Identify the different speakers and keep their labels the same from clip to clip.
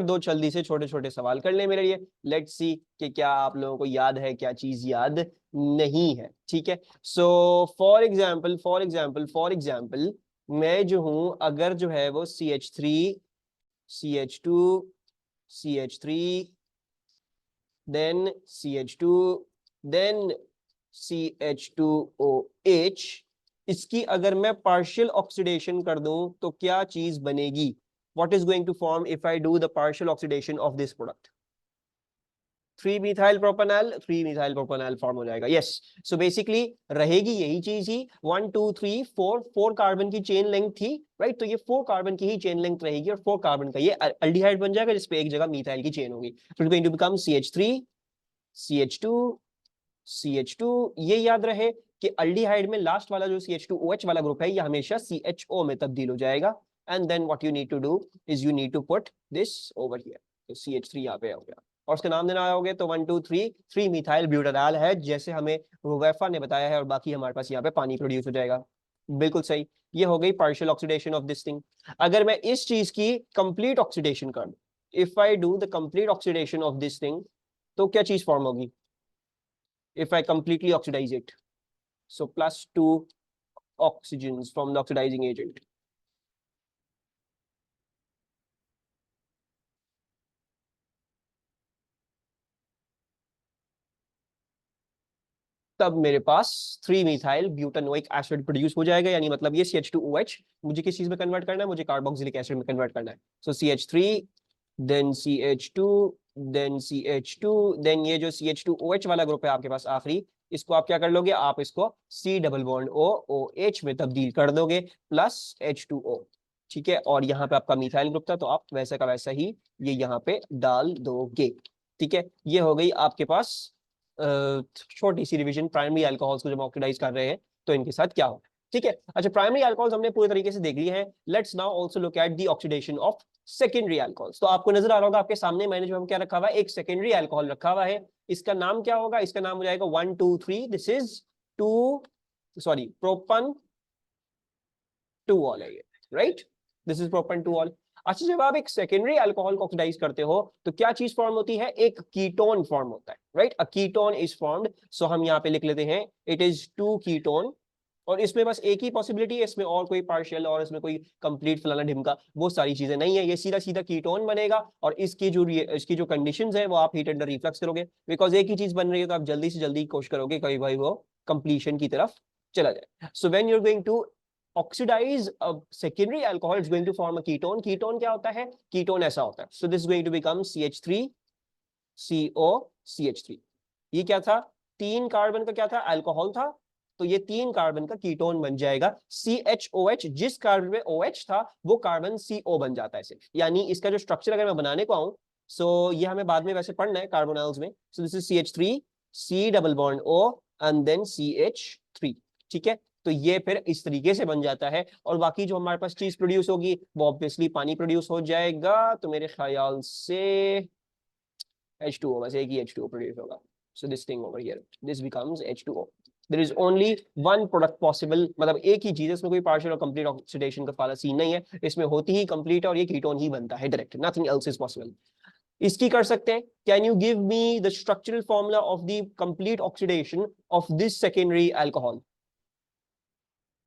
Speaker 1: दो जल्दी से छोटे छोटे सवाल कर ले मेरे लिए, लेट्स सी कि क्या आप लोगों को याद है, क्या चीज याद नहीं है। ठीक है, सो फॉर एग्जाम्पल मैं जो हूं, अगर जो है वो CH3, CH2, CH3, then CH2, then CH2OH, इसकी अगर मैं पार्शियल ऑक्सीडेशन कर दूं तो क्या चीज बनेगी? What is going to form if I do the partial oxidation of this product? 3 methyl propanol, 3 methyl propanol form हो जाएगा। यस, सो बेसिकली रहेगी यही चीज ही, 1 2 3 4 4 कार्बन की चेन लेंथ थी, राइट? तो ये 4 कार्बन की ही चेन लेंथ रहेगी और 4 कार्बन का ये अल्डिहाइड बन जाएगा, जिसपे एक जगह मिथाइल की चेन होगी। तो it's going to become CH3, CH2, CH2। ये याद रहे कि अल्डिहाइड में लास्ट वाला जो CH2OH वाला ग्रुप है, ये हमेशा CHO में तब्दील हो जाएगा। And then what you need to do is you need to put this over here. तो CH3 यहाँ पे हो गया और उसका नाम देना होगे तो 1 2 3 3 मिथाइल ब्यूटाडाल है, जैसे हमें रुवैफा ने बताया है, और बाकी हमारे पास यहाँ पे पानी प्रोड्यूस हो जाएगा। बिल्कुल सही, ये हो गई partial oxidation of this thing. अगर मैं इस चीज की कंप्लीट ऑक्सीडेशन कर दूं, if I do the complete oxidation of this thing, तो क्या चीज फॉर्म होगी? If I completely oxidize it, so +2 oxygens from the oxidizing agent. तब मेरे पास 3 मिथाइल ब्यूटानोइक एसिड प्रोड्यूस हो जाएगा, यानी मतलब ये CH2OH मुझे किस चीज में कन्वर्ट करना है? मुझे कार्बोक्सिलिक एसिड में कन्वर्ट करना है। सो CH3, then CH2, then CH2, then ये जो CH2OH वाला ग्रुप है आपके पास आखिरी, इसको आप क्या कर लोगे? आप इसको C डबल बॉन्ड OH में तब्दील कर दोगे प्लस H2O। ठीक है, और यहाँ पे आपका मिथाइल ग्रुप था, तो आप वैसा का वैसा ही ये यहाँ पे डाल दोगे। ठीक है, ये हो गई आपके पास छोटी सी रिवीजन प्राइमरी अल्कोहल्स को जब ऑक्सीडाइज कर रहे हैं तो इनके साथ क्या हो। ठीक है, अच्छा प्राइमरी अल्कोहल्स हमने पूरे तरीके से देख लिए हैं। Let's now also look at the oxidation of secondary alcohols. तो आपको नजर आ रहा होगा आपके सामने, मैंने जो क्या रखा हुआ है, एक सेकेंडरी अल्कोहल रखा हुआ है। इसका नाम क्या होगा? इसका नाम हो जाएगा 1 2 3, दिस इज प्रोपन 2 ऑल है ये, right? This is propan 2 ol. अच्छा, जब आप एक सेकेंडरी अल्कोहल को ऑक्सीडाइज करते हो तो क्या चीज फॉर्म होती है? एक कीटोन फॉर्म होता है, right? A ketone is formed. So हम यहाँ पे लिख लेते हैं इट इज 2 कीटोन। और इसमें बस एक ही पॉसिबिलिटी है, इसमें और कोई पार्शियल और इसमें कोई कंप्लीट फलाना ढिमका वो सारी चीजें नहीं है, ये सीधा सीधा कीटोन बनेगा। और इसकी जो कंडीशंस है वो आप हीट अंडर रिफ्लक्स करोगे, बिकॉज एक ही चीज बन रही है, तो आप जल्दी से जल्दी कोशिश करोगे कभी भाई वो कंप्लीशन की तरफ चला जाए। So when you are going to oxidize a secondary alcohol, it's going to form a ketone. Ketone क्या होता है? Ketone ऐसा होता है। So this is going to become CH3 CO CH3। ये क्या था? 3 कार्बन का क्या था? अल्कोहल था। तो ये 3 कार्बन का कीटोन बन जाएगा। CHOH, जिस कार्बन में OH था वो कार्बन CO बन जाता है सिर्फ। यानी इसका जो स्ट्रक्चर अगर मैं बनाने को आऊं, सो ये हमें बाद में वैसे पढ़ना है कार्बोनाइल्स में। So this is CH3 C double bond O and then CH3। ठीक है, तो ये फिर इस तरीके से बन जाता है। और बाकी जो हमारे पास चीज प्रोड्यूस होगी वो ऑब्वियसली पानी प्रोड्यूस हो जाएगा। तो मेरे ख्याल से H2O, बस एक ही H2O प्रोड्यूस होगा। So this thing over here, this becomes H2O। There is only one product possible, मतलब एक ही चीज, इसमें कोई पार्शियल और कंप्लीट ऑक्सीडेशन का वाला सीन नहीं है, इसमें होती ही कंप्लीट और ये कीटोन ही बनता है direct, nothing else is possible. इसकी कर सकते हैं, can you give me the structural formula of the complete oxidation of this secondary alcohol?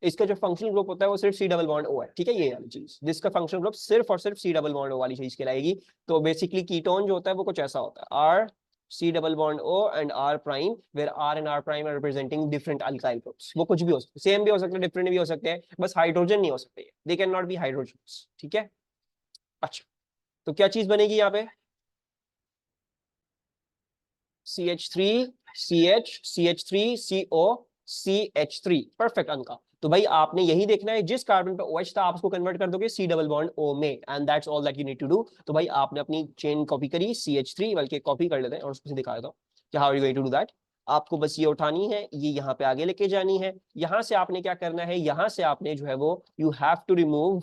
Speaker 1: इसका जो फंक्शनल ग्रुप होता है वो सिर्फ C डबल बॉन्ड O है। ठीक है, ये वाली चीज, जिसका फंक्शनल ग्रुप सिर्फ और सिर्फ C डबल बॉन्ड O वाली चीज कहलाएगी। तो बेसिकली कीटोन जो होता है वो कुछ ऐसा होता है, R C double bond O and R prime, where R and R prime are representing different alkyl groups. वो कुछ भी हो सकते हैं, सेम भी हो सकते हैं, डिफरेंट भी हो सकते हैं, बस हाइड्रोजन नहीं हो सकते, they can not be hydrogens. ठीक है, अच्छा तो क्या चीज बनेगी यहाँ पे? CH3 CH CH3 CO CH3, perfect अंका। तो भाई आपने यही देखना है, जिस कार्बन पे OH था आप उसको कन्वर्ट कर दोगे C डबल बॉन्ड O में, and that's all that you need to do. तो भाई आपने अपनी चेन कॉपी करी CH3, बल्कि कॉपी कर लेते हैं और उसको दिखा देता हूँ कि how are you going to do that. आपको बस ये उठानी है, ये यहाँ पे आगे लेके जानी है। यहाँ से आपने क्या करना है, यहाँ से आपने जो है वो यू हैव टू रिमूव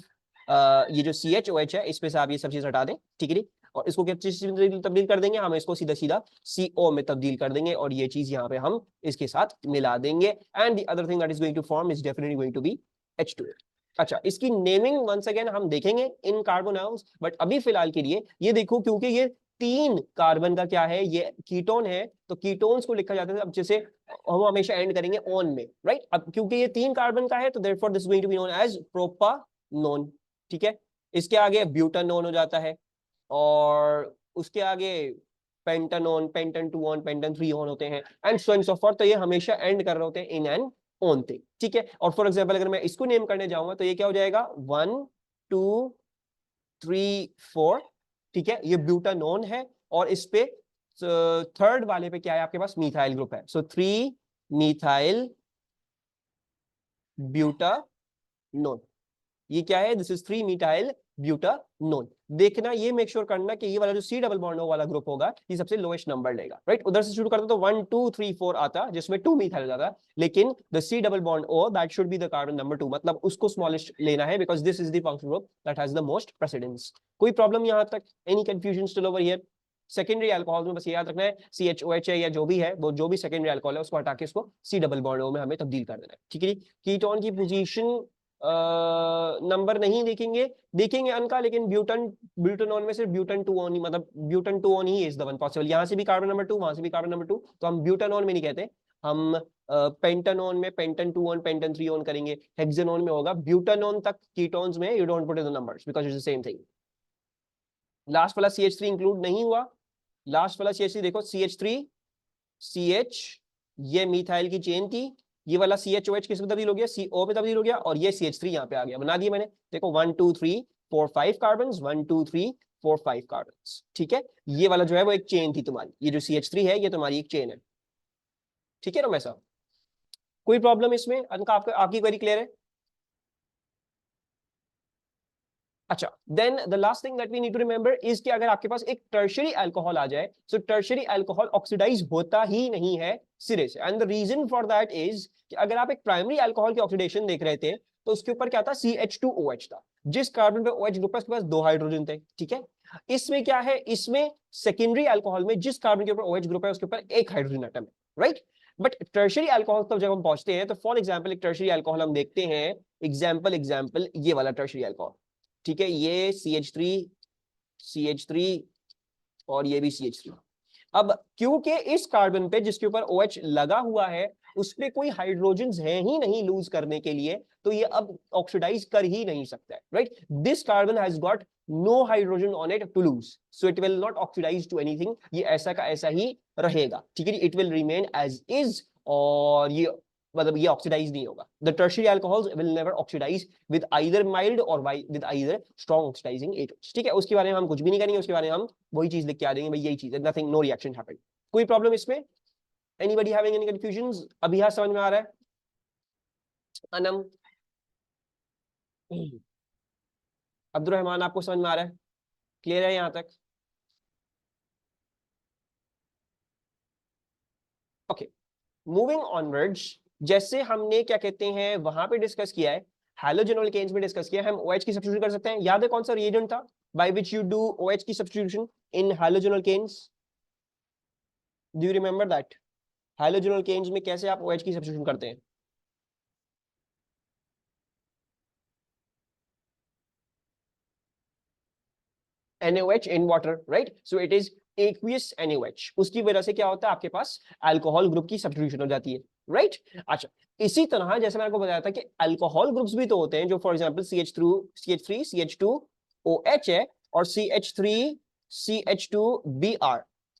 Speaker 1: ये जो CHOH है, इसमें से आप ये सब चीज हटा दें। ठीक है, और इसको क्या चीज तब्दील कर देंगे? हम इसको सीधा सीधा CO में तब्दील कर देंगे और ये चीज यहाँ पे हम इसके साथ मिला देंगे। And the other thing that is going to form is definitely going to be H2O। अच्छा, इसकी नेमिंग वंस अगेन हम देखेंगे इन कार्बोनाउंस, बट अभी फिलहाल के लिए ये देखो, क्योंकि ये 3 कार्बन का क्या है, ये कीटोन है, तो कीटोन्स को लिखा जाता है अब जैसे हम हमेशा एंड करेंगे ऑन में, राइट। अब क्योंकि ये 3 कार्बन का है तो therefore this going to be known as propanone, ठीक है। इसके आगे ब्यूटानोन हो जाता है, और उसके आगे पेंटानोन, पेंटन 2 ऑन, पेंटन 3 ऑन होते हैं, and so and so forth. तो ये हमेशा एंड कर रहे होते हैं इन एन ऑन थे, ठीक है। और फॉर एग्जांपल अगर मैं इसको नेम करने जाऊंगा तो ये क्या हो जाएगा, 1 2 3 4, ठीक है, ये ब्यूटानोन है, और इस पे थर्ड वाले पे क्या है आपके पास, मिथाइल ग्रुप है, सो 3 मिथाइल ब्यूटानोन, ये क्या है, दिस इज 3 मिथाइल ब्यूटानोन। देखना, ये मेक श्योर करना कि ये वाला जो सी डबल बॉन्ड वाला ग्रुप होगा ये सबसे लोएस्ट नंबर लेगा, राइट। उधर से शुरू करते तो 1 2 3 4 आता जिसमें 2 मिथाइल जाता, लेकिन the C double bond O that should be the carbon number 2, मतलब उसको स्मॉलेस्ट लेना है, because this is the functional group that has the most precedence. कोई प्रॉब्लम यहां तक, any confusion still over here? Secondary alcohol में बस ये याद रखना है CHOH है या जो भी है, वो जो भी सेकेंडरी अल्कोहल है उसको हटा के उसको सी डबल बॉन्ड ओ में हमें तब्दील कर देना है, ठीक है। कीटोन की पोजीशन नंबर नहीं देखेंगे, देखेंगे अन का, लेकिन ब्यूटानोन में सिर्फ ब्यूटन 2 ऑन ही, मतलब butane 2 on he is the one possible. यहाँ से भी कार्बन नंबर 2, वहां से भी कार्बन नंबर 2, तो हम ब्यूटानोन में नहीं कहते, हम पेंटानोन में पेंटन 2 ऑन, पेंटन 3 ऑन करेंगे। हेक्सानोन में होगा, ब्यूटानोन तक कीटोन्स में you don't put in the numbers because it's the same thing. Last वाला CH3 इंक्लूड नहीं हुआ, लास्ट वाला CH3 देखो, CH3 CH, ये मिथाइल की चेन थी, ये वाला CHOH किस में तब्दील हो गया, CO में तब्दील हो गया, और ये CH3 यहाँ पे आ गया, बना दिया मैंने। देखो 1 2 3 4 5 कार्बन, 1 2 3 4 5 कार्बन, ठीक है। ये वाला जो है वो एक चेन थी तुम्हारी, ये जो CH3 है ये तुम्हारी एक चेन है, ठीक है रमेश साहब। कोई प्रॉब्लम इसमें, अनका आपकी क्वेरी क्लियर है? अच्छा, then the last thing that we need to remember is कि अगर आपके पास एक टर्शियरी अल्कोहल आ जाए, सो टर्शियरी अल्कोहल ऑक्सीडाइज होता ही नहीं है सिरे से, and the reason for that is कि अगर आप एक प्राइमरी अल्कोहल की ऑक्सीडेशन देख रहे थे तो उसके ऊपर क्या था, CH2OH था, जिस कार्बन पे OH ग्रुप है उसके पास 2 हाइड्रोजन थे, ठीक है। इसमें क्या है, इसमें सेकेंडरी अल्कोहल में जिस कार्बन के ऊपर OH ग्रुप है उसके ऊपर 1 हाइड्रोजन एटम है, राइट। बट टर्शियरी अल्कोहल तब जब हम पहुंचते हैं तो फॉर एग्जाम्पल एक टर्शियरी अल्कोहल हम देखते हैं, एग्जाम्पल ये वाला टर्शियरी अल्कोहल, ठीक है, ये CH3 और ये भी CH3। अब क्योंकि इस कार्बन पे जिसके ऊपर OH लगा हुआ है उस पे कोई हाइड्रोजन है ही नहीं लूज करने के लिए, तो ये अब ऑक्सीडाइज कर ही नहीं सकता है, right. This carbon has got no hydrogen on it to lose, so it will not oxidise to anything, ये ऐसा का ऐसा ही रहेगा, ठीक है, it will remain as is, और ये मतलब ये ऑक्सीडाइज नहीं होगा। The tertiary alcohols will never oxidise with either mild और with either strong oxidising agents, ठीक है। उसके बारे में हम कुछ भी नहीं करेंगे, उसके बारे में हम वही चीज लिख के आ जाएंगे, भाई यही चीज है, नथिंग, नो रिएक्शन हैपेंड। कोई प्रॉब्लम इसमें, एनीबॉडी हैविंग एनी कंफ्यूजंस? अभी यहाँ समझ में आ रहा है अनम? अब्दुल रहमान, आपको समझ में आ रहा है, क्लियर है यहाँ तक? ओके, मूविंग ऑनवर्ड्स, जैसे हमने क्या कहते हैं वहां पे डिस्कस किया है, हैलोजन एल्केन्स में डिस्कस किया है, हम OH की सब्स्टिट्यूशन कर सकते हैं। याद है कौन सा रिएजेंट था by which you do OH की substitution in halogen alkanes? Do you remember that? Halogen alkanes में कैसे आप OH की सब्स्टिट्यूशन करते हैं? NaOH in water, right? So it is aqueous NaOH। उसकी वजह से क्या होता है, आपके पास अल्कोहल ग्रुप की सब्स्टिट्यूशन हो जाती है, राइट? अच्छा, इसी तरह जैसे मैंने आपको बताया था कि अल्कोहल ग्रुप्स भी तो होते हैं जो फॉर एग्जांपल CH3 CH2OH है, और CH3 CH2Br,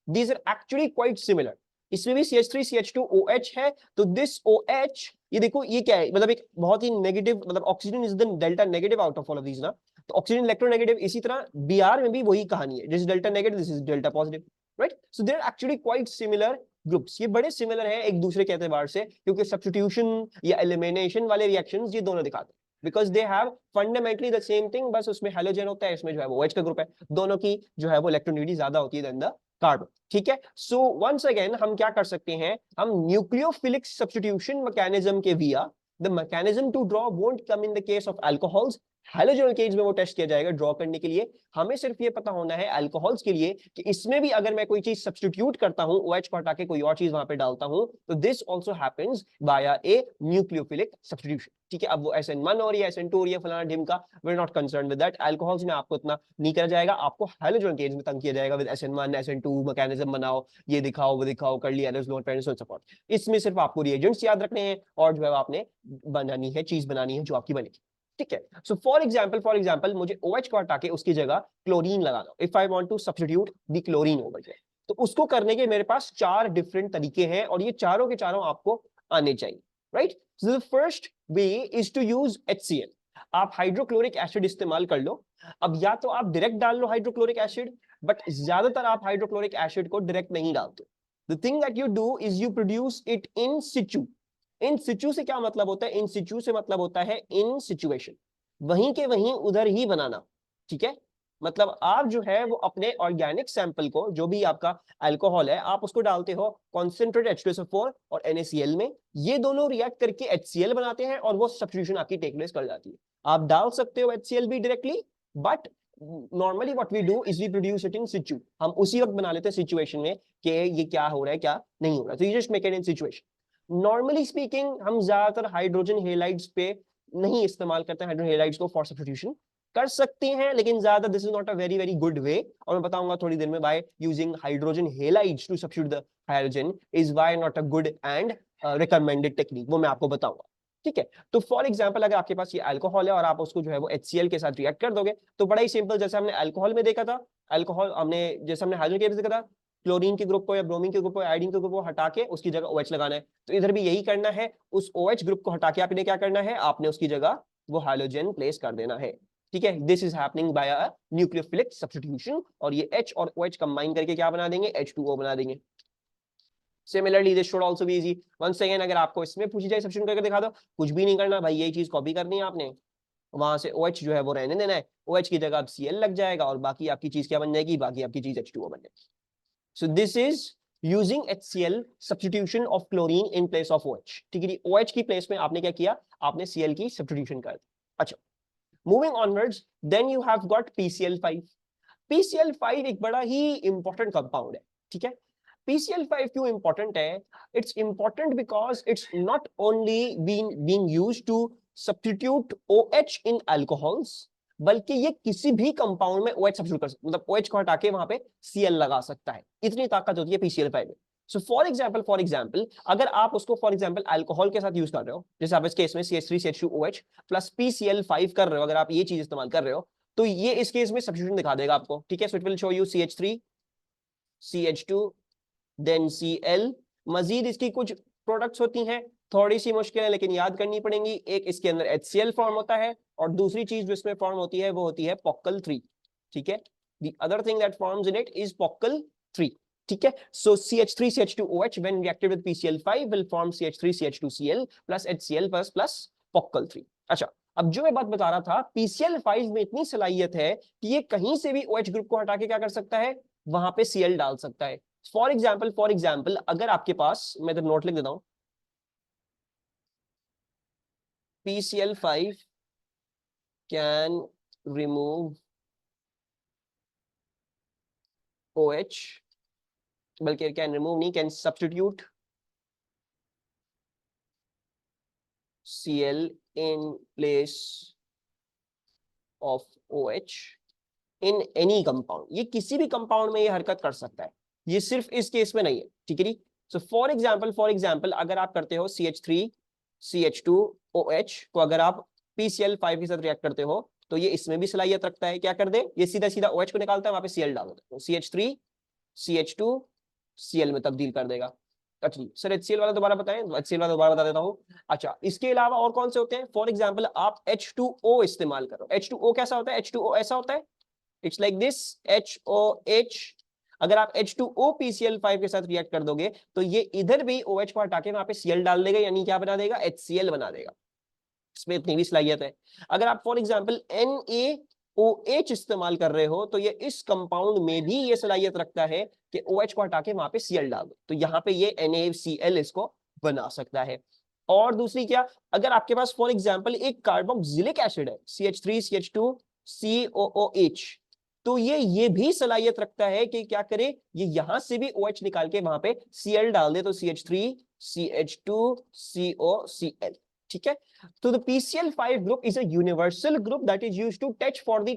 Speaker 1: these are actually quite similar। इसमें भी CH3 CH2OH है, तो दिस OH, ये देखो ये क्या है, मतलब एक बहुत ही नेगेटिव, मतलब oxygen is the delta negative out of all of these ना, तो ऑक्सीजन इलेक्ट्रोनेगेटिव। इसी तरह Br में भी वही कहानी है, this is delta negative, this is delta positive, right. So they are actually quite similar groups, ये बड़े सिमिलर हैं एक दूसरे के एतबार से, क्योंकि सब्स्टिट्यूशन या एलिमिनेशन वाले रिएक्शंस ये दोनों दिखाते हैं, because they have fundamentally the same thing, बस उसमें हैलोजन होता है, इसमें जो है वो OH का ग्रुप है, दोनों की जो है वो इलेक्ट्रोनेगेटिविटी ज्यादा होती है देन द कार्बन, ठीक है। सो वंस अगेन हम क्या कर सकते हैं, हम न्यूक्लियोफिलिक सब्स्टिट्यूशन मैकेनिज्म के विया, the mechanism to draw won't come in the case of alcohols, halogen case में वो टेस्ट किया जाएगा ड्रॉ करने के लिए। हमें सिर्फ ये पता होना है अल्कोहल्स के लिए कि इसमें भी अगर मैं कोई चीज सब्स्टिट्यूट करता हूं, OH को हटा के कोई और चीज वहां पे डालता हूं, तो this also happens by a nucleophilic substitution. ठीक है, अब वो SN1 और या SN2 और या फलाना ढिमका, we are not concern with that. Alcohols में आपको इतना नहीं करा जाएगा, आपको हैलोजन केज में तंग किया जाएगा विद SN1 SN2, मैकेनिज्म बनाओ, ये दिखाओ वो दिखाओ, कर लिया सपोर्ट। इसमें सिर्फ आपको रिएजेंट्स याद रखने हैं और जो है आपने बनानी है, चीज बनानी है जो आपकी बनेगी। ठीक है, सो फॉर एग्जांपल मुझे OH को हटा के उसकी जगह क्लोरीन लगाना, if I want to substitute the chlorine over here, तो उसको करने के मेरे पास 4 डिफरेंट तरीके हैं और ये चारों के चारों आपको आने चाहिए, right. So the first way is to use HCl। आप हाइड्रोक्लोरिक एसिड इस्तेमाल कर लो। अब या तो आप डायरेक्ट डाल लो हाइड्रोक्लोरिक एसिड, बट ज्यादातर आप हाइड्रोक्लोरिक एसिड को डायरेक्ट नहीं डालते। The thing that you do is you produce it in situ. In situ से क्या मतलब होता है? इन सिचू से मतलब होता है इन सिचुएशन, वहीं के वहीं उधर ही बनाना। ठीक है, मतलब आप जो है वो अपने ऑर्गेनिक सैंपल को, जो भी आपका अल्कोहल है, आप उसको डालते हो कॉन्सेंट्रेट H2SO4 और NaCl में, ये दोनों रिएक्ट करके HCl बनाते हैं और वो सब्स्टिट्यूशन आपकी टेक प्लेस कर जाती है। आप डाल सकते हो HCl भी directly, but normally what we do is we produce it in situ. हम उसी वक्त बना लेते हैं सिचुएशन में कि ये क्या हो रहा है क्या नहीं हो रहा है, तो you just make it in situation. Normally speaking हम ज्यादातर हाइड्रोजन हेलाइड्स पे नहीं इस्तेमाल करते हैं हाइड्रोजन हेलाइड्स को फॉर सब्स्टिट्यूशन। कर सकते हैं लेकिन ज्यादा, this is not a very very good way, और मैं बताऊंगा थोड़ी देर में by using hydrogen halides to substitute the hydrogen is why not a good and recommended technique, वो मैं आपको बताऊंगा। ठीक है, तो फॉर एग्जांपल अगर आपके पास ये अल्कोहल है और आप उसको जो है वो HCl के साथ रिएक्ट कर दोगे, तो बड़ा ही सिंपल, जैसे हमने अल्कोहल में देखा था, अल्कोहल हमने जैसे हमने हाइड्रोजन केस देखा था, क्लोरीन के ग्रुप को या ब्रोमीन के ग्रुप को, आयोडीन के ग्रुप को हटा के उसकी जगह OH लगाना है, तो इधर भी यही करना है। उस OH ग्रुप को हटा के आपने क्या करना है, आपने उसकी जगह वो हाइड्रोजन प्लेस कर देना है। ठीक है, this is happening by a nucleophilic substitution, और ये H और OH कंबाइन करके क्या बना देंगे, H2O बना देंगे। Similarly this should also be easy. Once again अगर आपको इसमें पूछी जाए सब्स्टिट्यूशन करके दिखा दो, कुछ भी नहीं करना भाई, यही चीज कॉपी करनी है आपने, वहां से OH जो है वो रहने देना है, OH की जगह अब Cl लग जाएगा और बाकी आपकी चीज क्या बन जाएगी, बाकी आपकी चीज H2O बन जाएगी। सो this is using HCl substitution of chlorine in place of OH। ठीक है, OH की प्लेस में आपने क्या किया, आपने Cl की सब्स्टिट्यूशन कर दी। अच्छा, moving onwards, then you have got PCl5। PCl5 एक बड़ा ही इंपॉर्टेंट कंपाउंड है। ठीक है, PCl5 क्यों इंपॉर्टेंट है? It's important because it's not only being used to substitute OH in alcohols, बल्कि ये किसी भी कंपाउंड में OH सब्स्टिट्यूट कर सकता, मतलब OH को हटा के वहां पे Cl लगा सकता है, इतनी ताकत होती है PCl5 में। सो फॉर एग्जाम्पल अगर आप उसको फॉर एग्जाम्पल अल्कोहल के साथ यूज कर रहे हो, जैसे आप इस केस में CH3CH2OH प्लस PCl5 कर रहे हो, अगर आप ये चीज इस्तेमाल कर रहे हो, तो ये इस केस में सब्स्टिट्यूशन दिखा देगा आपको। ठीक है, so it will show you CH3 CH2 then Cl। मजीद इसकी कुछ प्रोडक्ट्स होती हैं, थोड़ी सी मुश्किल है लेकिन याद करनी पड़ेंगी। एक इसके अंदर HCl फॉर्म होता है और दूसरी चीज जो इसमें फॉर्म होती है वो होती है POCl3। ठीक है, the other thing that forms in it is POCl3। ठीक है, सो CH3CH2OH when reacted with PCl5 will form CH3CH2Cl plus HCl plus POCl3। अच्छा, अब जो मैं बात बता रहा था, PCl5 में इतनी सलाहियत है कि ये कहीं से भी OH ग्रुप को हटा के क्या कर सकता है, वहां पे Cl डाल सकता है। फॉर एग्जाम्पल अगर आपके पास, मैं तो नोट लिख देता हूं, PCl5 can remove OH, बल्कि कैन रिमूव नहीं, can substitute Cl in place of OH in any compound। ये किसी भी कंपाउंड में ये हरकत कर सकता है, ये सिर्फ इस केस में नहीं है। ठीक है जी, सो फॉर एग्जाम्पल अगर आप करते हो CH3CH2OH को अगर आप PCl5 के साथ रिएक्ट करते हो, तो ये इसमें भी सलाहियत रखता है, क्या कर दे, ये सीधा सीधा OH को निकालता है, वहां पे Cl डाल देता है, CH3CH2Cl में तब्दील कर देगा। अच्छा सर HCl वाला दोबारा बताएं, HCl वाला दोबारा बता देता हूँ। अच्छा, इसके अलावा और कौन से होते हैं? फॉर एग्जाम्पल आप H2O इस्तेमाल करो। H2O कैसा होता है? H2O ऐसा होता है, इट्स लाइक दिस HOH। अगर आप H2O PCl5 के साथ रिएक्ट कर दोगे तो ये इधर भी OH को हटा के वहां पे Cl डाल देगा, यानी क्या बना देगा, HCl बना देगा। इसमें इतनी भी सलाहियत है। अगर आप फॉर एग्जाम्पल NaOH इस्तेमाल कर रहे हो, तो ये इस कंपाउंड में भी ये सलाहियत रखता है कि OH को हटा के वहां पे Cl डाल दो, तो यहाँ पे ये NaCl इसको बना सकता है। और दूसरी क्या, अगर आपके पास फॉर एग्जांपल एक कार्बोक्सिलिक एसिड है CH3 CH2 COOH, तो ये भी सलाहियत रखता है कि क्या करे, ये यहां से भी OH निकाल के वहां पे Cl डाल दे, तो CH3 CH2 COCl, ठीक है। तो the PCl5 group is a universal group that is used to test for the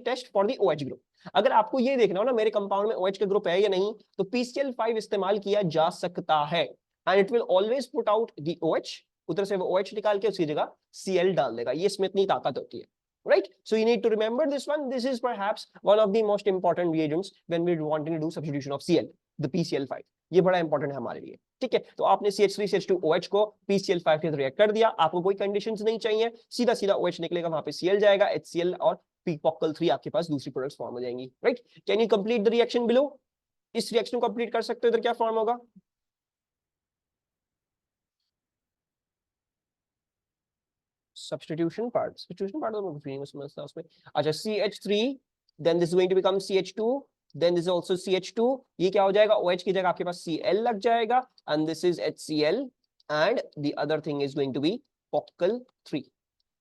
Speaker 1: OH group. अगर आपको ये देखना हो ना मेरे कंपाउंड में OH का ग्रुप है या नहीं, तो PCl5 इस्तेमाल किया जा सकता है, and it will always put out the OH, उधर से वो OH निकाल के उसकी जगह Cl डाल देगा, ये इसमें इतनी ताकत होती है, right? So you need to remember this one. This is perhaps one of the most important reagents when we're wanting to do substitution of Cl, the PCl5. ये बड़ा इंपॉर्टेंट है हमारे लिए, ठीक है। तो आपने CH3 CH2OH को PCl5 के रिएक्ट कर दिया, आपको कोई कंडीशंस नहीं चाहिए, सीधा सीधा OH निकलेगा, वहां पे Cl जाएगा, HCl और POCl3 आपके पास दूसरी प्रोडक्ट्स फॉर्म हो जाएंगी, right. Can you complete the reaction below? इस रिएक्शन को कंप्लीट कर सकते हो, इधर क्या फॉर्म होगा? सब्स्टिट्यूशन पार्ट तो मैं समझता उसमें। अच्छा, CH3, then this is going to become CH2, then this is also CH2, ये क्या हो जाएगा, OH की जगह आपके पास Cl लग जाएगा, and this is HCl, and the other thing is going to be POCl3,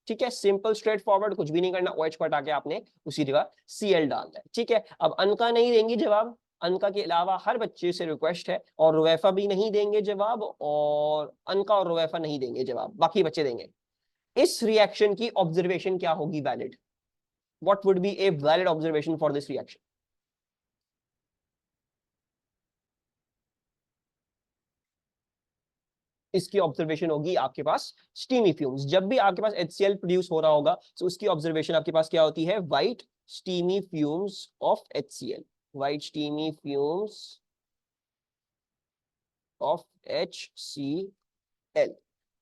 Speaker 1: ठीक है। सिंपल स्ट्रेट फॉरवर्ड, कुछ भी नहीं करना, OH को हटा के आपने उसी जगह Cl डालना है, ठीक है। अब अनका नहीं देंगी जवाब, अनका के अलावा हर बच्चे से रिक्वेस्ट है, और रुवैफा भी नहीं देंगे जवाब, और अनका और रुवैफा नहीं देंगे जवाब, बाकी बच्चे देंगे। इस रिएक्शन की ऑब्जर्वेशन क्या होगी valid? What would be a valid observation for this reaction? इसकी ऑब्जर्वेशन होगी आपके पास स्टीमी फ्यूम्स। जब भी आपके पास HCl प्रोड्यूस हो रहा होगा, तो उसकी ऑब्जर्वेशन आपके पास क्या होती है? White steamy fumes of HCl, white steamy fumes of HCl,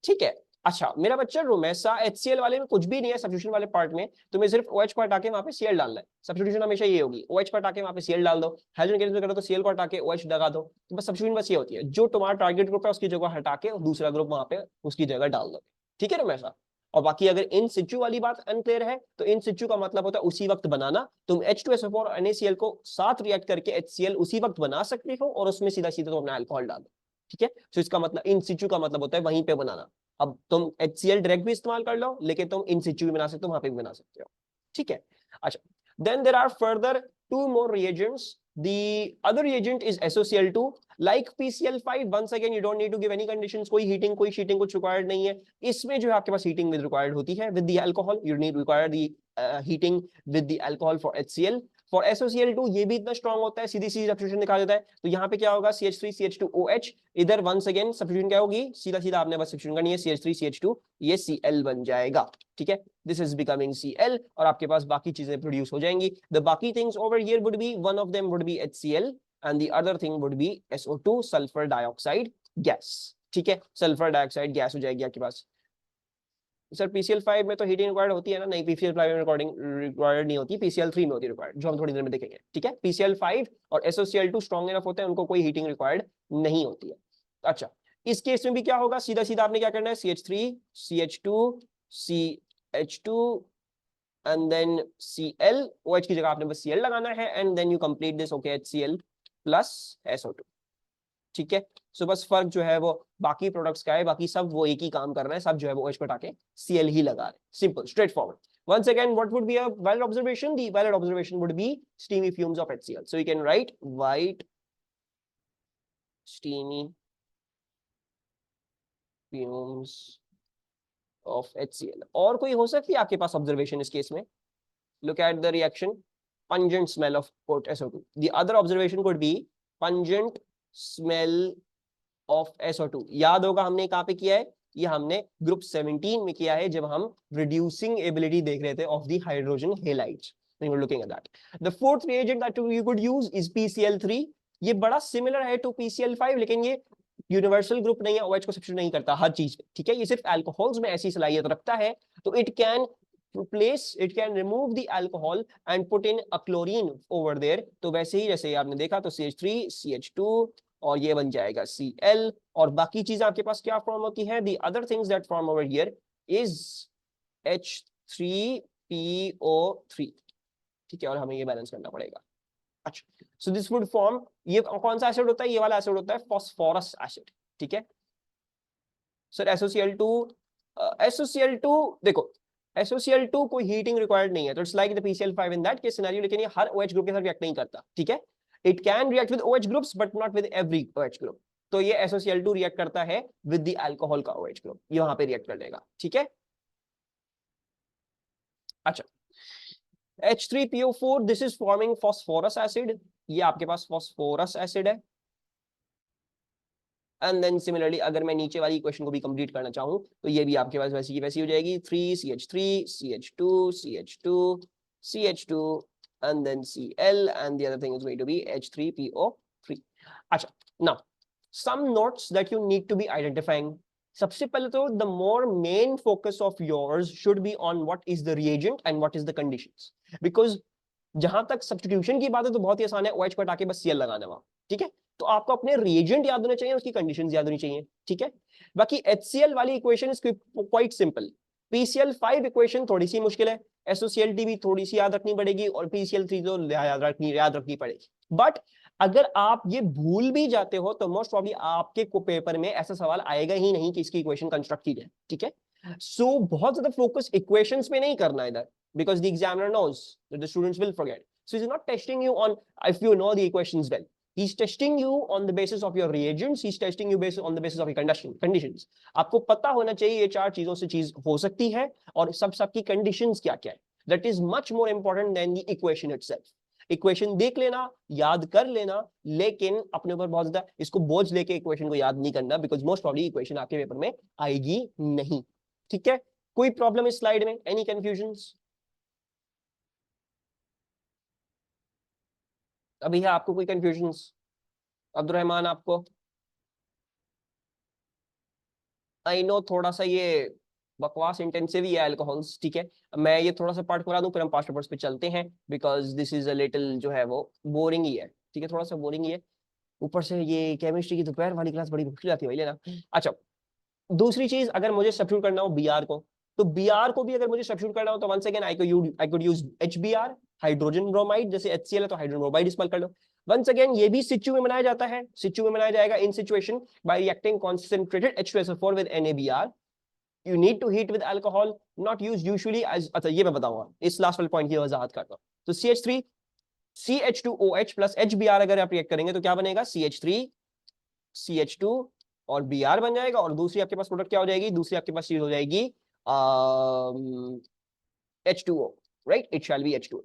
Speaker 1: ठीक है। अच्छा मेरा बच्चा रोमेसा, HCl वाले में कुछ भी नहीं है, सब्स्टिट्यूशन वाले पार्ट में तुम्हें सिर्फ OH को हटा के वहां पे Cl डालना है। सब्स्टिट्यूशन हमेशा ये होगी, OH को हटा के वहां पे Cl डाल दो, हाइड्रोजन गैस करो तो Cl को हटा के OH लगा दो, तो बस सब्स्टिट्यूशन बस ये होती है, जो तुम्हारा टारगेट ग्रुप है उसकी जगह हटा के दूसरा ग्रुप वहां पे उसकी जगह डाल दो, ठीक है रोमेसा। और बाकी अगर इन सिचु वाली बात अनक्लियर है, तो इन सिचु का मतलब होता है उसी वक्त बनाना, तुम H2SO4 और NaCl को साथ रिएक्ट करके HCl उसी वक्त बना सकते हो, और उसमें सीधा सीधा तुम अपना अल्कोहल डाल दो, ठीक है। तो इसका मतलब इन सिचु का मतलब होता है वहीं पे बनाना। अब तुम HCl डायरेक्ट भी इस्तेमाल कर लो, लेकिन तुम इन सिचु भी बना सकते हो, वहां पे भी बना सकते हो, ठीक है। अच्छा, then there are further two more reagents. The other reagent is SOCl2, like PCl5. Once again, you don't need to give any conditions. कोई heating, कोई sheeting कुछ required नहीं है। इसमें जो है आपके पास heating with required होती है with the alcohol. You need require the heating with the alcohol for HCl. For SOCl2 ये भी इतना स्ट्रॉन्ग होता है, सीधी सीधी सब्स्टिट्यूशन दिखा देता है। तो यहाँ पे क्या होगा, CH3 CH2OH, इधर वंस अगेन सब्स्टिट्यूशन क्या होगी, सीधा सीधा आपने बस सब्स्टिट्यूशन करनी है, CH3 CH2, ये Cl बन जाएगा, ठीक है। दिस इज बिकमिंग Cl, और आपके पास बाकी चीजें प्रोड्यूस हो जाएंगी। द बाकी things over here would be, one of them would be HCl and the other thing would be SO2, sulphur dioxide gas, ठीक है। सल्फर डाइऑक्साइड गैस हो जाएगी आपके पास। सर PCl5 में तो हीटिंग रिक्वायर्ड होती है ना? नहीं, PCl5 में रिकॉर्डिंग रिक्वायर्ड नहीं होती, PCl3 में होती है रिक्वायर्ड, जो हम थोड़ी देर में देखेंगे, ठीक है। PCl5 और SOCl2 स्ट्रॉन्ग इनफ होते हैं, उनको कोई हीटिंग रिक्वायर्ड नहीं होती है। अच्छा, इस केस में भी क्या होगा, सीधा सीधा आपने क्या करना है, CH3 CH2 CH2 and then Cl, OH की जगह आपने बस Cl लगाना है, and then you complete this, okay, HCl plus SO2, ठीक है। सो बस फर्क जो है वो बाकी प्रोडक्ट्स का है, बाकी सब वो एक ही काम कर रहे हैं, सब जो है वो OH को हटा के Cl ही लगा रहे हैं, simple straight forward. Once again, what would be a valid observation? The valid observation would be steamy fumes of HCl. So you can write white steamy fumes of HCl. और कोई हो सकती है आपके पास ऑब्जर्वेशन इस केस में? Look at the reaction, pungent smell of quote SO2. The other observation could be pungent smell of SO2. याद होगा हमने कहां पे किया है, ये हमने ग्रुप 17 में किया है, जब हम रिड्यूसिंग एबिलिटी देख रहे थे of the hydrogen halides. We were looking at that. The fourth reagent that you could use is PCl3. ये बड़ा सिमिलर है टू PCl5, लेकिन ये यूनिवर्सल ग्रुप नहीं है, OH को सब्स्टिट्यूट नहीं करता हर चीज में, ठीक है। ये सिर्फ अल्कोहल्स में ऐसी सलाहियत रखता है, तो it can remove the alcohol and put in a chlorine over there. तो वैसे ही जैसे आपने देखा, तो CH3 CH2 और ये बन जाएगा Cl, और बाकी चीज आपके पास क्या फॉर्म होती है, the other things that form over here is H3PO3, ठीक है, और हमें ये बैलेंस करना पड़ेगा। अच्छा, सो दिस वुड फॉर्म, ये कौन सा एसिड होता है, ये वाला एसिड होता है फॉस्फोरस एसिड, ठीक है। सर SOCl2 SOCl2 देखो, SOCl2 कोई हीटिंग रिक्वायर्ड नहीं है, तो it's like the PCl5 in that case scenario, लेकिन ये हर OH ग्रुप के साथ रिएक्ट नहीं करता, ठीक है। It can react with OH groups but not with every OH group. तो ये SOCl2 रिएक्ट करता है विद द अल्कोहल का OH ग्रुप, ये वहां पे रिएक्ट कर लेगा, ठीक है। अच्छा, H3PO4 this is forming phosphorous acid, ये आपके पास फॉस्फोरस एसिड है। एंड देन सिमिलरली अगर मैं नीचे वाली इक्वेशन को भी कंप्लीट करना चाहूं तो ये भी आपके पास वैसी की वैसी हो जाएगी, 3CH3 CH2 CH2 CH2 and then Cl and the other thing is going to be H3PO3. अच्छा, now some notes that you need to be identifying. सबसे पहले तो the more main focus of yours should be on what is the reagent and what is the conditions, because जहां तक substitution की बात है तो बहुत ही आसान है, OH को हटा के बस Cl लगाना वहां, ठीक है। तो आपको अपने रिएजेंट याद होने चाहिए, उसकी कंडीशंस याद होनी चाहिए, ठीक है। बाकी HCl वाली equation is quite simple, PCl5 equation थोड़ी सी मुश्किल है, SOCl2 भी थोड़ी सी याद रखनी पड़ेगी, और PCl3 तो याद रखनी पड़ेगी। बट अगर आप ये भूल भी जाते हो तो मोस्ट प्रॉब्ली आपके को पेपर में ऐसा सवाल आएगा ही नहीं कि इसकी इक्वेशन कंस्ट्रक्ट की जाए, ठीक है। सो बहुत ज्यादा फोकस इक्वेशंस पे नहीं करना इधर, because the examiner knows that the students will forget. So he's not testing you on if you know the equations well. He's testing you on the basis of your reagents. He's testing you based on the basis of your conditions. आपको पता होना चाहिए ये चार चीजों से चीज हो सकती है और सबकी कंडीशंस क्या क्या है. That is much more important than the equation itself. Equation देख लेना, याद कर लेना, लेकिन अपने ऊपर बहुत ज्यादा इसको बोझ लेके इक्वेशन को याद नहीं करना, बिकॉज मोस्ट प्रॉब्ली इक्वेशन आपके पेपर में आएगी नहीं, ठीक है। कोई प्रॉब्लम इस स्लाइड में, एनी कंफ्यूजन्स? अभी है आपको कोई कंफ्यूजन्स? अब्दुलरहमान आपको? आई नो थोड़ा सा ये बकवास इंटेंसिव ही है अल्कोहल्स, ठीक है। मैं ये थोड़ा सा पार्ट करा दूं फिर हम पास्ट पेपर्स पे चलते हैं, because this is a little जो है वो बोरिंग ही है, ठीक है, थोड़ा सा बोरिंग ही है। ऊपर से ये केमिस्ट्री की दोपहर वाली क्लास बड़ी मुश्किल आती है भाई लेना। अच्छा, दूसरी चीज, अगर मुझे सब्स्टिट्यूट करना हो बीआर को, तो बीआर को भी अगर मुझे सब्स्टिट्यूट करना हो तो once again I could use HBr, hydrogen bromide, जैसे HCl है तो हाइड्रोजन ब्रोमाइड इस्तेमाल कर लो। वंस अगेन ये भी सिचू में बनाया जाता है, सिचू में बनाया जाएगा in situation by reacting concentrated H2SO4 with NaBr. You need to heat with alcohol, not used usually as, अच्छा ये मैं बताऊंगा, इस लास्ट वाले पॉइंट की वजाहत करता हूं। तो CH3 CH2OH प्लस HBr अगर आप रिएक्ट करेंगे तो क्या बनेगा, CH3 CH2 और Br बन जाएगा, और दूसरी आपके पास प्रोडक्ट क्या हो जाएगी, दूसरी आपके पास चीज हो जाएगी H2O, right, it shall be H2O।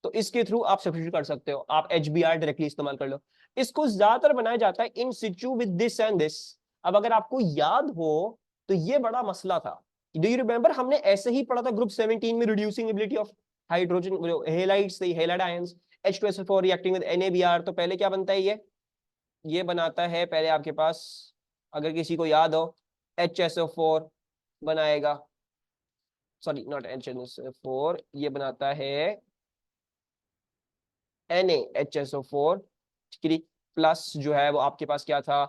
Speaker 1: तो इसके थ्रू आप सब्स्टिट्यूट कर सकते हो, आप HBr डायरेक्टली इस्तेमाल कर लो। इसको ज्यादातर बनाया जाता है इन सिचू विद दिस एंड दिस। अब अगर आपको याद हो तो ये बड़ा मसला था, डू यू रिमेंबर, हमने ऐसे ही पढ़ा था ग्रुप 17 में, reducing ability of hydrogen halides, halide ions, H2SO4 reacting with NaBr। तो पहले क्या बनता है, ये बनाता है पहले आपके पास, अगर किसी को याद हो, HSO4 बनाएगा, सॉरी नॉट HSO4, ये बनाता है NaHSO4, ठीक है, प्लस जो है वो आपके पास क्या था,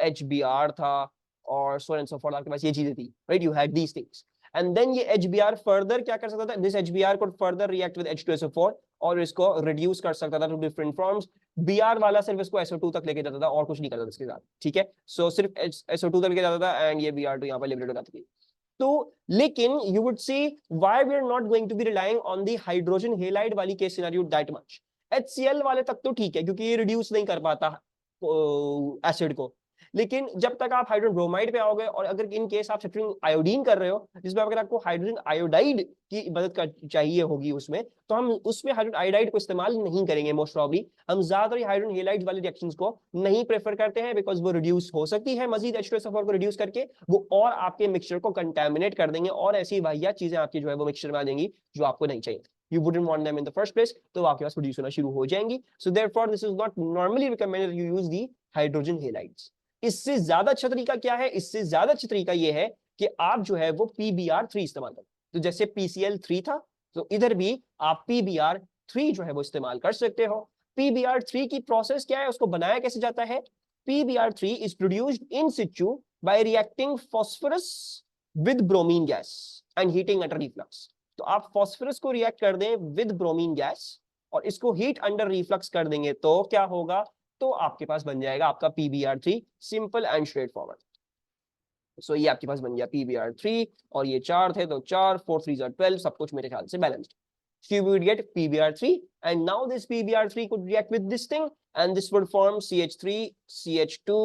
Speaker 1: HBr था, और so on and so forth, आपके पास ये चीजें थी, right, you had these things. And then ये HBr फर्दर क्या कर सकता था, this HBr could further react with H2SO4 और इसको रिड्यूस कर सकता था टू डिफरेंट फॉर्म्स। Br वाला सिर्फ इसको SO2 तक लेके जाता था और कुछ नहीं करता था इसके साथ, ठीक है। सो सिर्फ SO2 तक लेके जाता था एंड ये Br2 यहाँ पर लिबरेट हो जाती थी। तो लेकिन you would see why we are not going to be relying on the hydrogen halide वाली case scenario that much. HCl वाले तक तो ठीक है क्योंकि ये रिड्यूस नहीं कर पाता एसिड को, लेकिन जब तक आप हाइड्रोजन ब्रोमाइड पे आओगे, और अगर इन केस आप सब्स्टिट्यूटिंग आयोडीन कर रहे हो, जिसमें अगर आपको हाइड्रोजन आयोडाइड की मदद चाहिए होगी उसमें, तो हम उसमें हाइड्रोजन आयोडाइड को इस्तेमाल नहीं करेंगे मोस्ट प्रॉब्ली। हम ज्यादातर हाइड्रोजन हेलाइड वाले रिएक्शंस को नहीं प्रेफर करते हैं, बिकॉज वो रिड्यूस हो सकती है मजीद H2SO4 को रिड्यूस करके, वो और आपके मिक्सचर को कंटेमिनेट कर देंगे, और ऐसी वाहियात चीजें आपकी जो है वो मिक्सचर में आ जाएंगी जो आपको नहीं चाहिए। You wouldn't want them in the first place, तो आपके पास प्रोड्यूस होना शुरू हो जाएंगी। So therefore this is not normally recommended you use the hydrogen halides। इससे ज्यादा अच्छा तरीका क्या है, इससे ज्यादा अच्छा तरीका यह है कि आप जो है वो PBr3 इस्तेमाल करें। तो जैसे PCl3 था, तो इधर भी आप PBr3 जो है वो इस्तेमाल कर सकते हो। PBr3 की प्रोसेस क्या है, उसको बनाया कैसे जाता है, PBr3 is produced in situ by reacting phosphorus with bromine gas and heating under reflux। तो आप फास्फोरस को रिएक्ट कर दें विद ब्रोमीन गैस और इसको हीट अंडर रिफ्लक्स कर देंगे तो क्या होगा, तो आपके पास बन जाएगा आपका PBr3, simple and straight forward. So ये आपके पास बन गया PBr3 और ये 4 थे तो 4, 4 3 12, सब कुछ मेरे ख्याल से balanced. So you would get PBr3 and now this PBr3 could react with this thing and this would form CH3, CH2,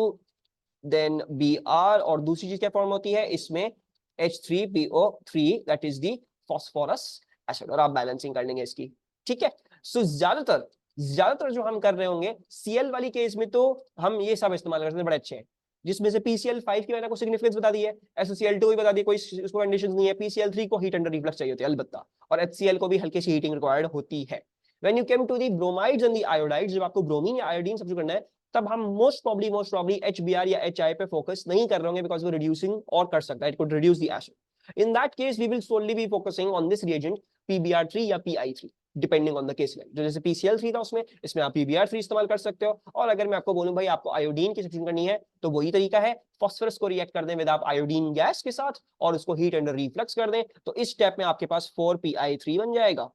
Speaker 1: then Br और दूसरी चीज क्या फॉर्म होती है इसमें H3PO3 that is the phosphorus acid और आप बैलेंसिंग कर लेंगे इसकी. ठीक है. सो ज्यादातर जो हम कर रहे होंगे Cl वाली केस में तो हम ये सब इस्तेमाल करते हैं बड़े अच्छे हैं जिसमें से PCl5 की मैंने आपको सिग्निफिकेंस बता दी है, SCl2 भी बता दी, कोई उसको कंडीशंस नहीं है. PCl3 को हीट अंडर रिफ्लक्स चाहिए होती है अलबत्ता और HCl को भी हल्की सी हीटिंग रिक्वायर्ड होती है. When you come to the bromides and the iodides, जब आपको ब्रोमीन या आयोडीन सब्स्टिट्यूट करना है तब हम मोस्ट प्रॉब्ली HBr या HI पे फोकस नहीं कर रहे होंगे बिकॉज वो रिड्यूसिंग और कर सकता है, it could reduce the acid. In that case we will solely be focusing on this reagent PBr3 या PI3 depending on the case length. जो जैसे PCl3 था उसमें इसमें आप PBr3 इस्तेमाल कर सकते हो. और अगर मैं आपको बोलूं भाई आपको आयोडीन की सब्स्टिट्यूशन करनी है तो वही तरीका है, फास्फोरस को रिएक्ट कर दें विद आप आयोडीन गैस के साथ और उसको हीट अंडर रिफ्लक्स कर दें तो इस स्टेप में आपके पास 4PI3 बन जाएगा.